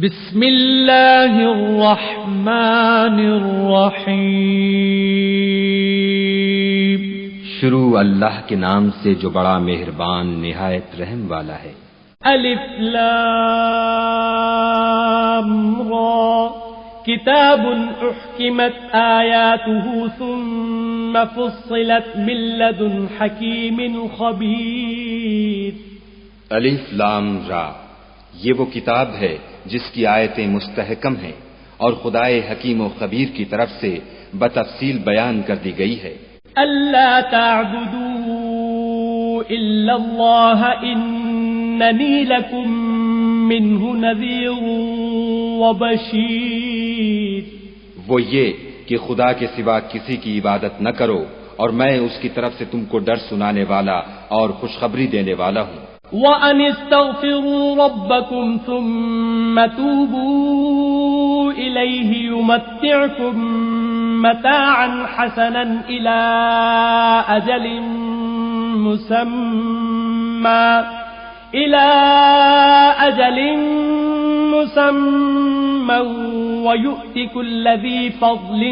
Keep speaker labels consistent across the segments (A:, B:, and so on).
A: بسم اللہ الرحمن الرحیم۔
B: شروع اللہ کے نام سے جو بڑا مہربان نہایت رحم والا ہے۔
A: الف لام را کتاب احکمت آیاته ثم فصلت من لدن حکیم خبیر۔
B: الف لام را، یہ وہ کتاب ہے جس کی آیتیں مستحکم ہیں اور خدائے حکیم و خبیر کی طرف سے بتفصیل بیان کر دی گئی ہے۔
A: اللہ تعبدوا الا اللہ اننی لکم منہ نذیر وبشیر۔
B: وہ یہ کہ خدا کے سوا کسی کی عبادت نہ کرو اور میں اس کی طرف سے تم کو ڈر سنانے والا اور خوشخبری دینے والا ہوں۔
A: وَأَنِ اسْتَغْفِرُوا رَبَّكُمْ ثُمَّ تُوبُوا إِلَيْهِ يُمَتِّعْكُمْ مَتَاعًا حَسَنًا إِلَى أَجَلٍ مُّسَمًّى وَيُؤْتِ كُلَّ ذِي فَضْلٍ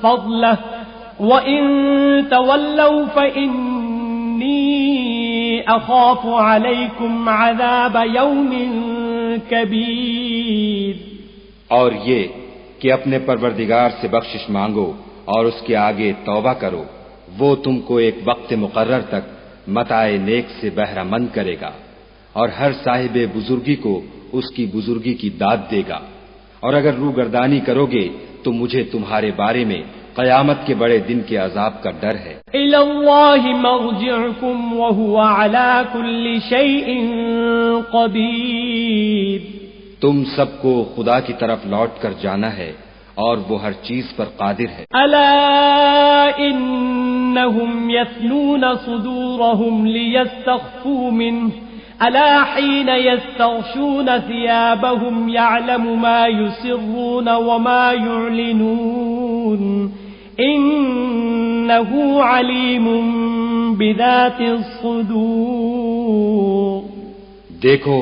A: فَضْلَهُ وَإِن تَوَلَّوْا فَإِنِّي اخاف علیکم عذاب یوم کبیر۔
B: اور یہ کہ اپنے پروردگار سے بخشش مانگو اور اس کے آگے توبہ کرو، وہ تم کو ایک وقت مقرر تک متاع نیک سے بہرہ مند کرے گا اور ہر صاحب بزرگی کو اس کی بزرگی کی داد دے گا، اور اگر روگردانی کرو گے تو مجھے تمہارے بارے میں قیامت کے بڑے دن کے عذاب کا ڈر ہے۔
A: الی اللہ مرجعکم وہو علی کل شیء قدیر۔
B: تم سب کو خدا کی طرف لوٹ کر جانا ہے اور وہ ہر چیز پر قادر ہے۔
A: الا انہم یثنون صدورہم لیستخفوا منہ الا حین یستغشون ثیابہم یعلم ما یسرون وما یعلنون انہ علیم بذات الصدور۔
B: دیکھو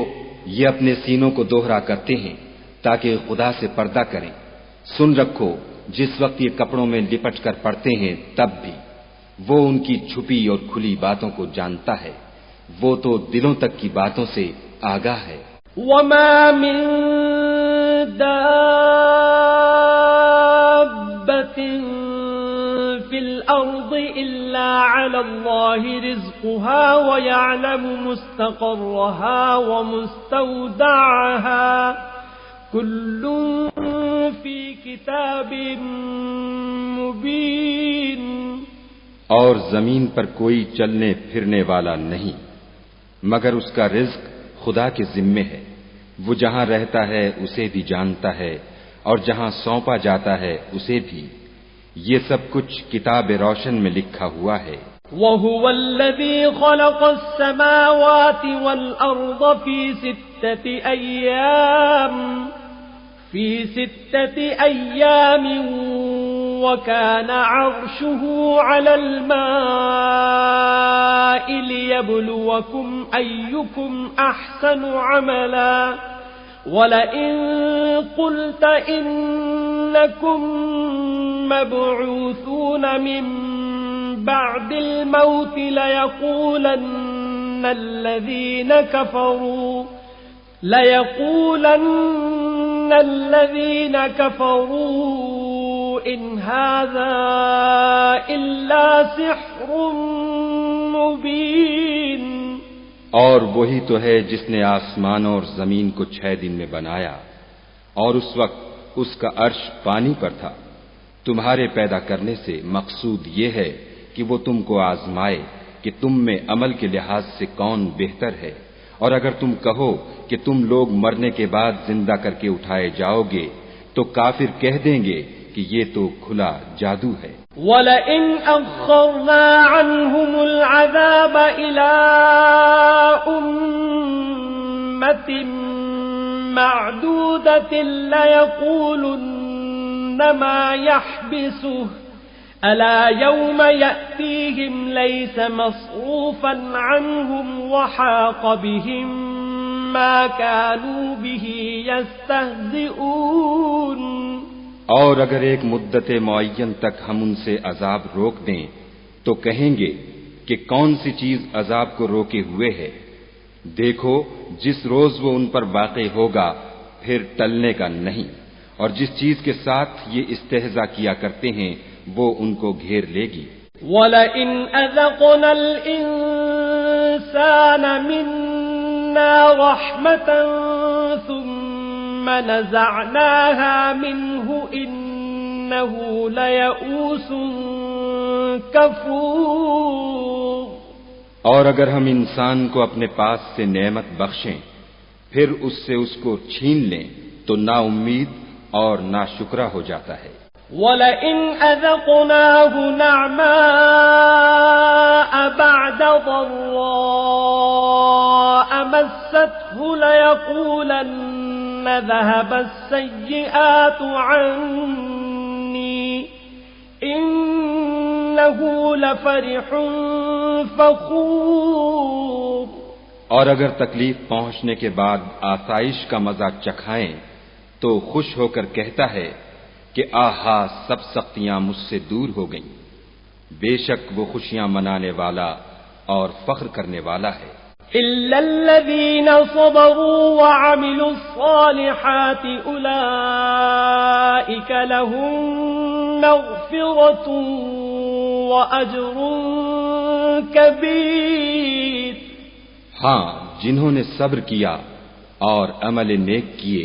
B: یہ اپنے سینوں کو دوہرا کرتے ہیں تاکہ خدا سے پردہ کریں۔ سن رکھو جس وقت یہ کپڑوں میں لپٹ کر پڑتے ہیں تب بھی وہ ان کی چھپی اور کھلی باتوں کو جانتا ہے، وہ تو دلوں تک کی باتوں سے آگاہ ہے۔
A: وما من دابۃ فی الارض الا علی اللہ رزقها ویعلم مستقرها ومستودعها کل فی کتاب مبین۔
B: اور زمین پر کوئی چلنے پھرنے والا نہیں مگر اس کا رزق خدا کے ذمے ہے، وہ جہاں رہتا ہے اسے بھی جانتا ہے اور جہاں سونپا جاتا ہے اسے بھی، یہ سب کچھ کتاب روشن میں لکھا ہوا ہے۔
A: وَهُوَ الَّذِي خَلَقَ السَّمَاوَاتِ وَالْأَرْضَ فِي سِتَّةِ أَيَّامٍ وَكَانَ عَرْشُهُ عَلَى الْمَاءِ لِيَبْلُوَكُمْ أَيُّكُمْ أَحْسَنُ عَمَلًا وَلَئِن قُلْتَ إِنَّكُمْ مَبْعُوثُونَ مِن بَعْدِ الْمَوْتِ لَيَقُولَنَّ الَّذِينَ كَفَرُوا إِنْ هَذَا إِلَّا سِحْرٌ مُبِينٌ۔
B: اور وہی تو ہے جس نے آسمانوں اور زمین کو 6 دن میں بنایا اور اس وقت اس کا عرش پانی پر تھا۔ تمہارے پیدا کرنے سے مقصود یہ ہے کہ وہ تم کو آزمائے کہ تم میں عمل کے لحاظ سے کون بہتر ہے، اور اگر تم کہو کہ تم لوگ مرنے کے بعد زندہ کر کے اٹھائے جاؤ گے تو کافر کہہ دیں گے کہ یہ تو کھلا جادو ہے۔
A: وَلَئِنْ أَخَّرْنَا عَنْهُمُ الْعَذَابَ إِلَىٰ أُمَّةٍ مَّعْدُودَةٍ لَيَقُولُنَّ مَا يَحْبِسُهُ أَلَا يَوْمَ يَأْتِيهِمْ لَيْسَ مَصْرُوفًا عَنْهُمْ وَحَاقَ بِهِم ما كانوا به يستهزئون.
B: اور اگر ایک مدت معین تک ہم ان سے عذاب روک دیں تو کہیں گے کہ کون سی چیز عذاب کو روکے ہوئے ہے، دیکھو جس روز وہ ان پر واقع ہوگا پھر ٹلنے کا نہیں، اور جس چیز کے ساتھ یہ استہزاء کیا کرتے ہیں وہ ان کو گھیر لے گی.
A: وَلَئِنْ أَذَقْنَا الْإِنسَانَ مِنَّا رَحْمَةً ثُمَّ نَزَعْنَاهَا مِنْهُ إِنَّهُ لَيَئُوسٌ كَفُورٌ.
B: اور اگر ہم انسان کو اپنے پاس سے نعمت بخشیں پھر اس سے اس کو چھین لیں تو نا امید اور ناشکرا ہو جاتا ہے.
A: وَلَئِنْ أَذَقْنَاهُ نَعْمَاءَ بَعْدَ ضَرَّاءَ مَسَّتْهُ لَيَقُولَنَّ ذَهَبَ السَّيِّئَاتُ عَنِّي إِنَّهُ لَفَرِحٌ فَخُورٌ.
B: اور اگر تکلیف پہنچنے کے بعد آسائش کا مزہ چکھائیں تو خوش ہو کر کہتا ہے کہ آہا سب سختیاں مجھ سے دور ہو گئیں. بے شک وہ خوشیاں منانے والا اور فخر کرنے والا ہے.
A: إِلَّا الَّذِينَ صَبَرُوا وَعَمِلُوا الصَّالِحَاتِ أُولَئِكَ لَهُم مَّغْفِرَةٌ وَأَجْرٌ كَبِيرٌ.
B: ہاں، جنہوں نے صبر کیا اور عمل نیک کیے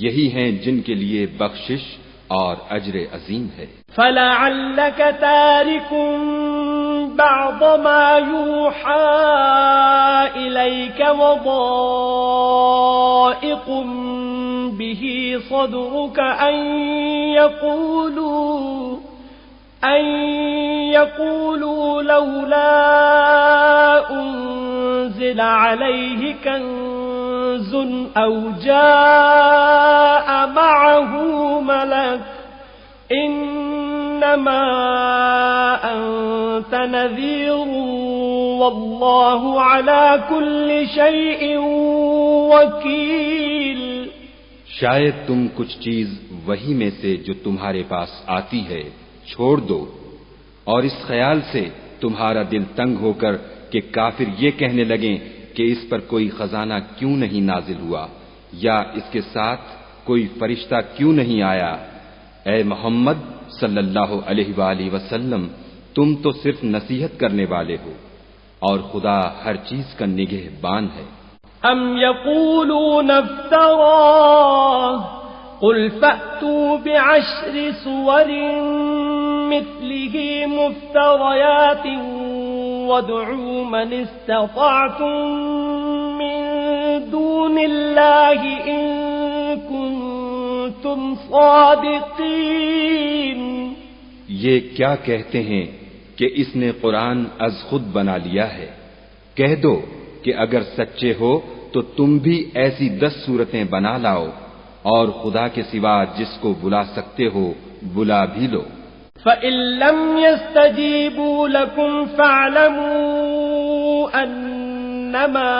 B: یہی ہیں جن کے لیے بخشش اور اجر عظیم ہے.
A: فَلَعَلَّكَ تَارِكٌ بَعْضَ مَا يُوحَىٰ إِلَيْكَ وَضَائِقٌ بِهِ صَدْرُكَ أَن يَقُولُوا لَوْلَا أُنزِلَ عَلَيْهِ كَنزٌ أَوْ جَاءَ مَعَهُ مَلَكٌ إِنَّمَا أَنتَ نَذِيرٌ وَاللَّهُ عَلَى كُلِّ شَيْءٍ وَكِيلٌ.
B: شاید تم کچھ چیز وہی میں سے جو تمہارے پاس آتی ہے چھوڑ دو، اور اس خیال سے تمہارا دل تنگ ہو کر کہ کافر یہ کہنے لگیں کہ اس پر کوئی خزانہ کیوں نہیں نازل ہوا یا اس کے ساتھ کوئی فرشتہ کیوں نہیں آیا. اے محمد صلی اللہ علیہ وآلہ وسلم، تم تو صرف نصیحت کرنے والے ہو اور خدا ہر چیز کا نگہبان ہے.
A: ام یقولون افتراه قل فأتوا بعشر سور مثله مفتريات وادعوا من استطعتم من دون الله إن كنتم صادقين.
B: یہ کیا کہتے ہیں کہ اس نے قرآن از خود بنا لیا ہے؟ کہہ دو کہ اگر سچے ہو تو تم بھی ایسی 10 صورتیں بنا لاؤ اور خدا کے سوا جس کو بلا سکتے ہو بلا بھی لو.
A: فَإِن لَّمْ يَسْتَجِيبُوا لَكُمْ فَاعْلَمُوا أَنَّمَا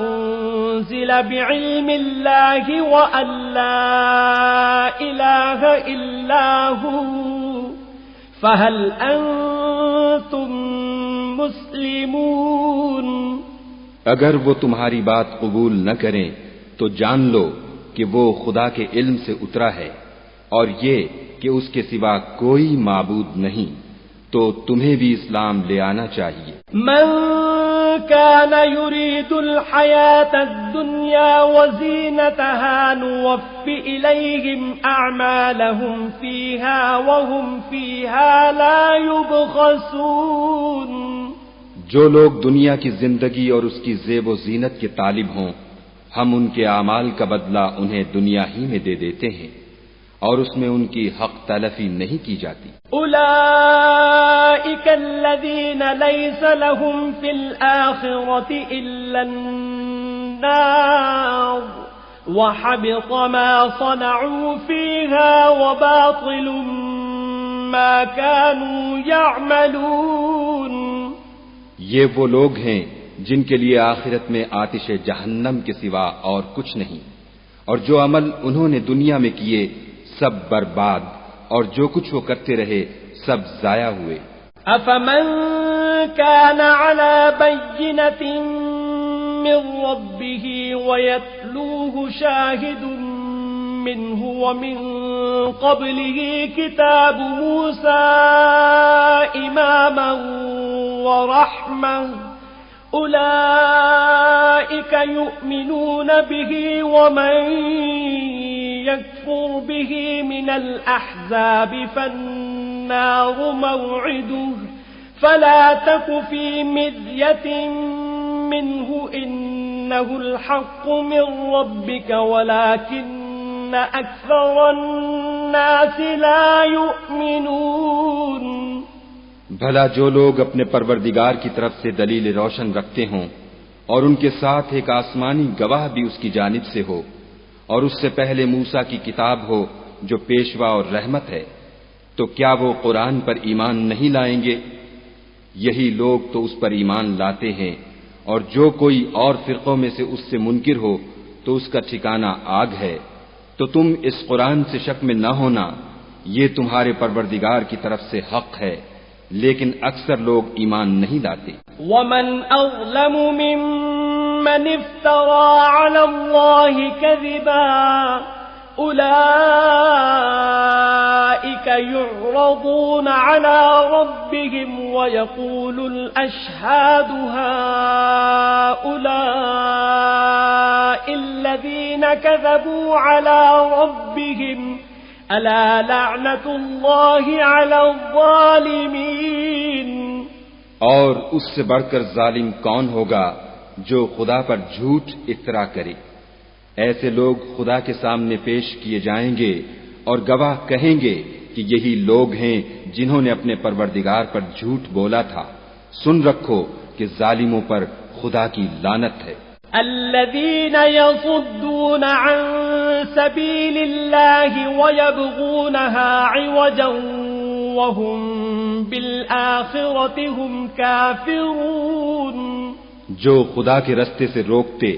A: أُنزِلَ بِعِلْمِ اللَّهِ وَأَن لَّا إِلَٰهَ إِلَّا هُوَ فَهَلْ أَنتُم مُّسْلِمُونَ.
B: اگر وہ تمہاری بات قبول نہ کریں تو جان لو کہ وہ خدا کے علم سے اترا ہے اور یہ کہ اس کے سوا کوئی معبود نہیں، تو تمہیں بھی اسلام لے آنا چاہیے.
A: من كان يريد الحياة الدنيا وزينتها نوفِ إليهم أعمالهم فيها وهم فيها لا يبخسون.
B: جو لوگ دنیا کی زندگی اور اس کی زیب و زینت کے طالب ہوں ہم ان کے اعمال کا بدلہ انہیں دنیا ہی میں دے دیتے ہیں اور اس میں ان کی حق تلفی نہیں کی جاتی.
A: اولئک الذین لیس لهم فی الآخرة الا النار وحبط ما صنعوا فیها وباطل ما كانوا يعملون.
B: یہ وہ لوگ ہیں جن کے لیے آخرت میں آتش جہنم کے سوا اور کچھ نہیں، اور جو عمل انہوں نے دنیا میں کیے سب برباد، اور جو کچھ وہ کرتے رہے سب ضائع ہوئے۔
A: أفمن كان على بينة من ربه ويتلوه شاهد منه ومن قبله كتاب موسى إماما ورحمة أولئك يؤمنون به ومن يكفر به من الأحزاب فالنار موعده فلا تك في مرية منه إنه الحق من ربك ولكن أكثر الناس لا يؤمنون۔
B: بھلا جو لوگ اپنے پروردگار کی طرف سے دلیل روشن رکھتے ہوں اور ان کے ساتھ ایک آسمانی گواہ بھی اس کی جانب سے ہو، اور اس سے پہلے موسیٰ کی کتاب ہو جو پیشوا اور رحمت ہے، تو کیا وہ قرآن پر ایمان نہیں لائیں گے؟ یہی لوگ تو اس پر ایمان لاتے ہیں، اور جو کوئی اور فرقوں میں سے اس سے منکر ہو تو اس کا ٹھکانہ آگ ہے۔ تو تم اس قرآن سے شک میں نہ ہونا، یہ تمہارے پروردگار کی طرف سے حق ہے، لیکن اکثر لوگ ایمان نہیں لاتے۔
A: ومن أظلم ممن افترى على الله كذبا أولئك يعرضون على ربهم ويقول الأشهاد هؤلاء الذين كذبوا على ربهم ألا لعنة الله على الظالمين۔
B: اور اس سے بڑھ کر ظالم کون ہوگا جو خدا پر جھوٹ افترا کرے؟ ایسے لوگ خدا کے سامنے پیش کیے جائیں گے اور گواہ کہیں گے کہ یہی لوگ ہیں جنہوں نے اپنے پروردگار پر جھوٹ بولا تھا۔ سن رکھو کہ ظالموں پر خدا کی لعنت ہے۔
A: الذين يصدون عن سبيل الله ويبغونها عوجا وهم بالآخرة هم كافرون۔
B: جو خدا کے رستے سے روکتے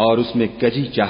B: اور اس میں کجی چاہتے